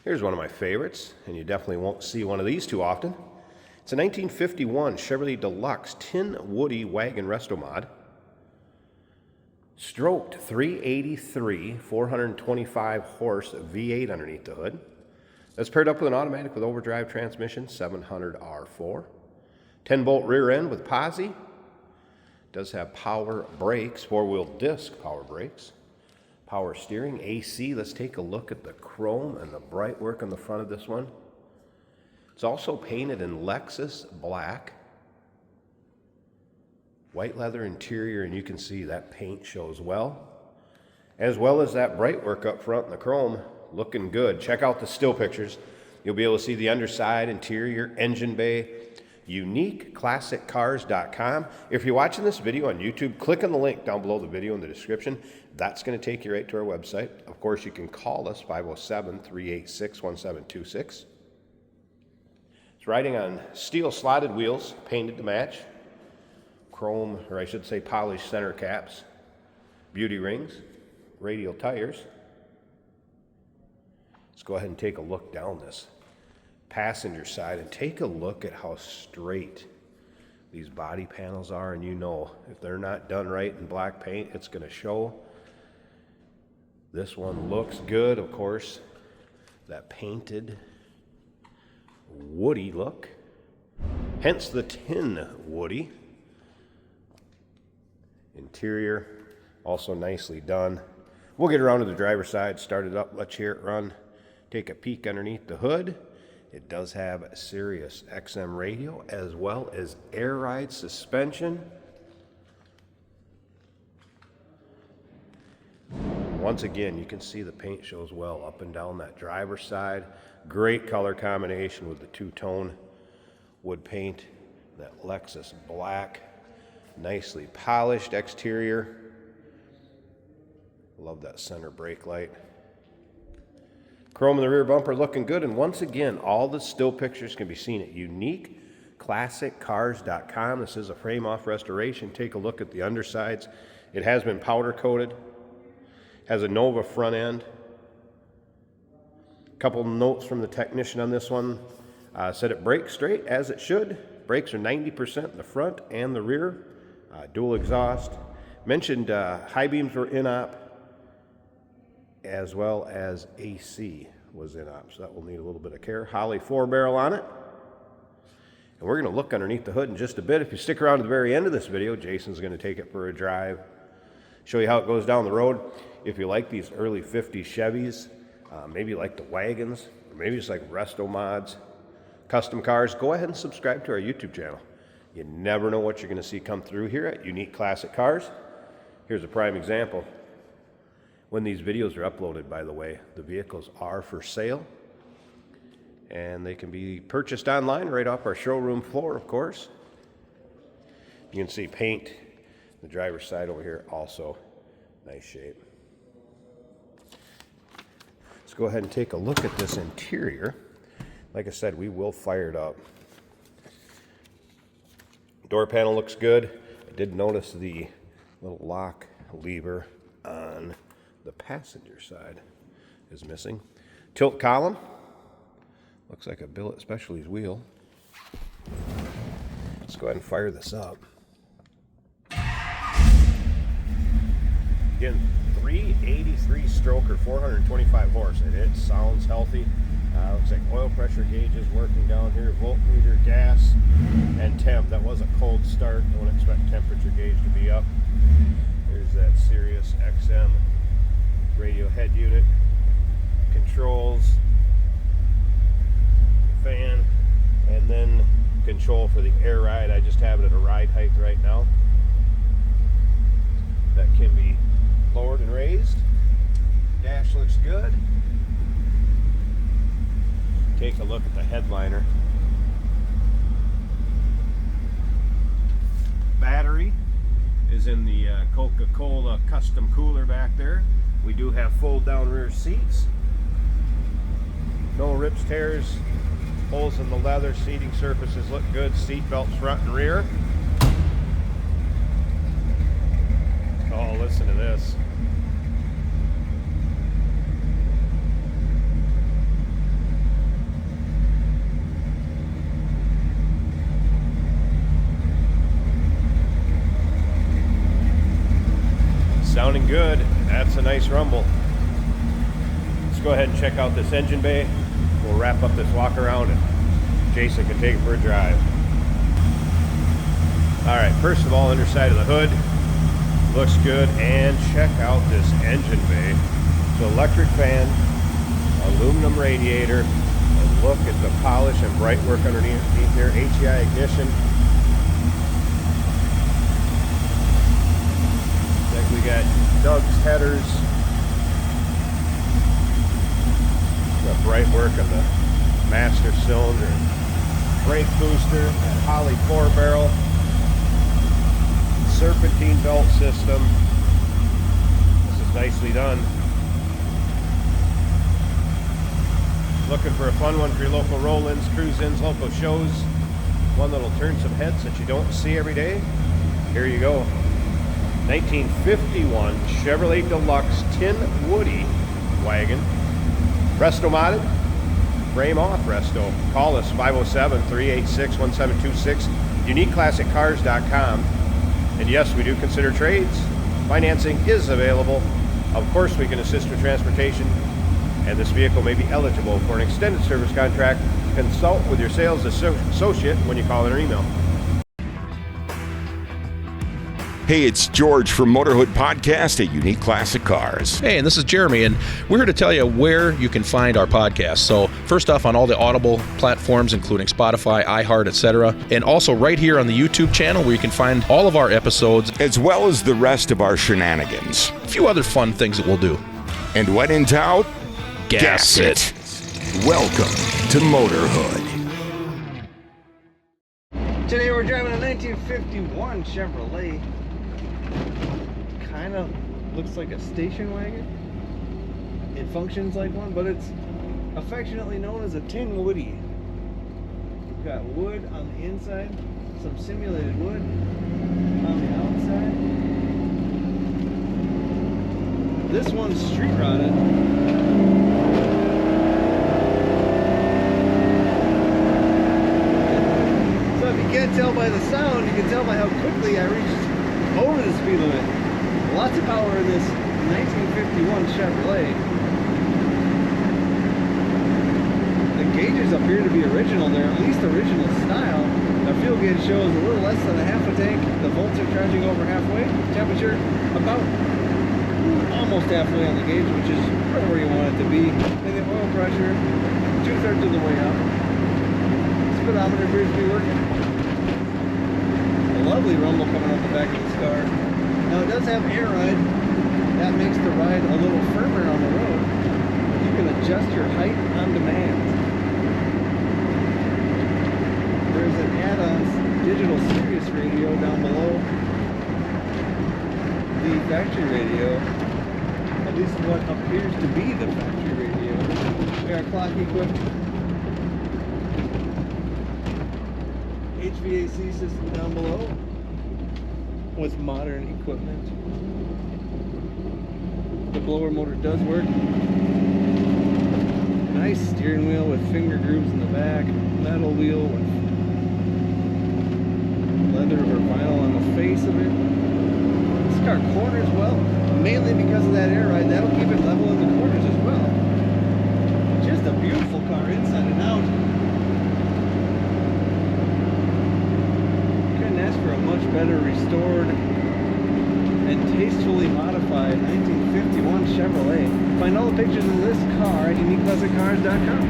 Here's one of my favorites, and you definitely won't see one of these too often. It's a 1951 Chevrolet Deluxe Tin Woody Wagon Restomod. Stroked 383, 425 horse V8 underneath the hood. That's paired up with an automatic with overdrive transmission, 700 R4. 10-bolt rear end with posi. Does have power brakes, four-wheel disc power brakes. Power steering, AC. Let's take a look at the chrome and the bright work on the front of this one. It's also painted in Lexus black. White leather interior, and you can see that paint shows well. As well as that bright work up front in the chrome, looking good. Check out the still pictures. You'll be able to see the underside, interior, engine bay. UniqueClassicCars.com. If you're watching this video on YouTube, click on the link down below the video in the description. That's going to take you right to our website. Of course, you can call us, 507-386-1726. It's riding on steel slotted wheels, painted to match. Chrome, or I should say polished center caps. Beauty rings. Radial tires. Let's go ahead and take a look down this passenger side and take a look at how straight these body panels are, and you know if they're not done right in black paint, it's going to show. This one looks good, of course. That painted woody look, hence the tin woody. Interior also nicely done. We'll get around to the driver's side, start it up, let's hear it run. Take a peek underneath the hood. It does have a Sirius XM radio as well as air ride suspension. Once again, you can see the paint shows well up and down that driver's side. Great color combination with the two-tone wood paint, that Lexus black. Nicely polished exterior. Love that center brake light. Chrome in the rear bumper looking good, and once again, all the still pictures can be seen at UniqueClassicCars.com. This is a frame-off restoration. Take a look at the undersides. It has been powder coated. Has a Nova front end. A couple notes from the technician on this one. Said it brakes straight as it should. Brakes are 90% in the front and the rear. Dual exhaust. Mentioned high beams were in-op, as well as AC was in-op, so that will need a little bit of care. Holley 4-barrel on it. And we're going to look underneath the hood in just a bit. If you stick around to the very end of this video, Jason's going to take it for a drive, show you how it goes down the road. If you like these early 50s Chevys, maybe you like the wagons, or maybe it's like Restomods, custom cars, go ahead and subscribe to our YouTube channel. You never know what you're going to see come through here at Unique Classic Cars. Here's a prime example. When these videos are uploaded, by the way, the vehicles are for sale, and they can be purchased online right off our showroom floor, of course. You can see paint, the driver's side over here, also nice shape. Let's go ahead and take a look at this interior. Like I said, we will fire it up. Door panel looks good. I did notice the little lock lever on the passenger side is missing. Tilt column. Looks like a billet specialties wheel. Let's go ahead and fire this up. Again, 383 stroker, 425 horse, and it sounds healthy. Looks like oil pressure gauge is working down here, voltmeter, gas, and temp. That was a cold start. Don't expect temperature gauge to be up. There's that Sirius XM radio head unit, controls, fan, and then control for the air ride. I just have it at a ride height right now. That can be lowered and raised. Dash looks good. Take a look at the headliner. Battery is in the Coca-Cola custom cooler back there. We do have fold down rear seats. No rips, tears, holes in the leather. Seating surfaces look good. Seat belts front and rear. Oh, listen to this. running good. That's a nice rumble. Let's go ahead and check out this engine bay. We'll wrap up this walk around and Jason can take it for a drive. All right, first of all, underside of the hood looks good, and check out this engine bay. So electric fan, aluminum radiator, and look at the polish and bright work underneath there. HEI ignition. Like we got Doug's headers. The bright work of the master cylinder. Brake booster, that Holley 4-barrel. Serpentine belt system. This is nicely done. Looking for a fun one for your local roll-ins, cruise-ins, local shows. One that'll turn some heads that you don't see every day. Here you go. 1951 Chevrolet Deluxe Tin Woody wagon. Restomodded. Frame off resto. Call us 507-386-1726. UniqueClassicCars.com. And yes, we do consider trades. Financing is available. Of course, we can assist with transportation. And this vehicle may be eligible for an extended service contract. Consult with your sales associate when you call in or email. Hey, it's George from Motorhood Podcast at Unique Classic Cars. Hey, and this is Jeremy, and we're here to tell you where you can find our podcast. So first off, on all the Audible platforms, including Spotify, iHeart, etc., and also right here on the YouTube channel where you can find all of our episodes, as well as the rest of our shenanigans. A few other fun things that we'll do. And when in doubt, gas it. Welcome to Motorhood. Today we're driving a 1951 Chevrolet. Kind of looks like a station wagon. It functions like one, but it's affectionately known as a Tin Woody. We've got wood on the inside, some simulated wood on the outside. This one's street rotted. So if you can't tell by the sound, you can tell by how quickly I reached over the speed limit. Lots of power in this 1951 Chevrolet. The gauges appear to be original. They're at least original style. The fuel gauge shows a little less than a half a tank. The volts are charging over halfway. Temperature about almost halfway on the gauge, which is right where you want it to be. And the oil pressure, 2/3 of the way up. Speedometer appears to be working. A lovely rumble coming off the back of this car. Now it does have air ride. That makes the ride a little firmer on the road. You can adjust your height on demand. There's an add-on digital Sirius radio down below the factory radio. At least what appears to be the factory radio. We are clock equipped. HVAC system down below with modern equipment. The blower motor does work. Nice steering wheel with finger grooves in the back. Metal wheel with leather or vinyl on the face of it. This car corners well, mainly because of that air ride. That'll keep it level in the corners as well. Just a beautiful car inside and out. Couldn't ask for a much better restored and tastefully modified 1951 Chevrolet. Find all the pictures of this car at UniqueClassicCars.com.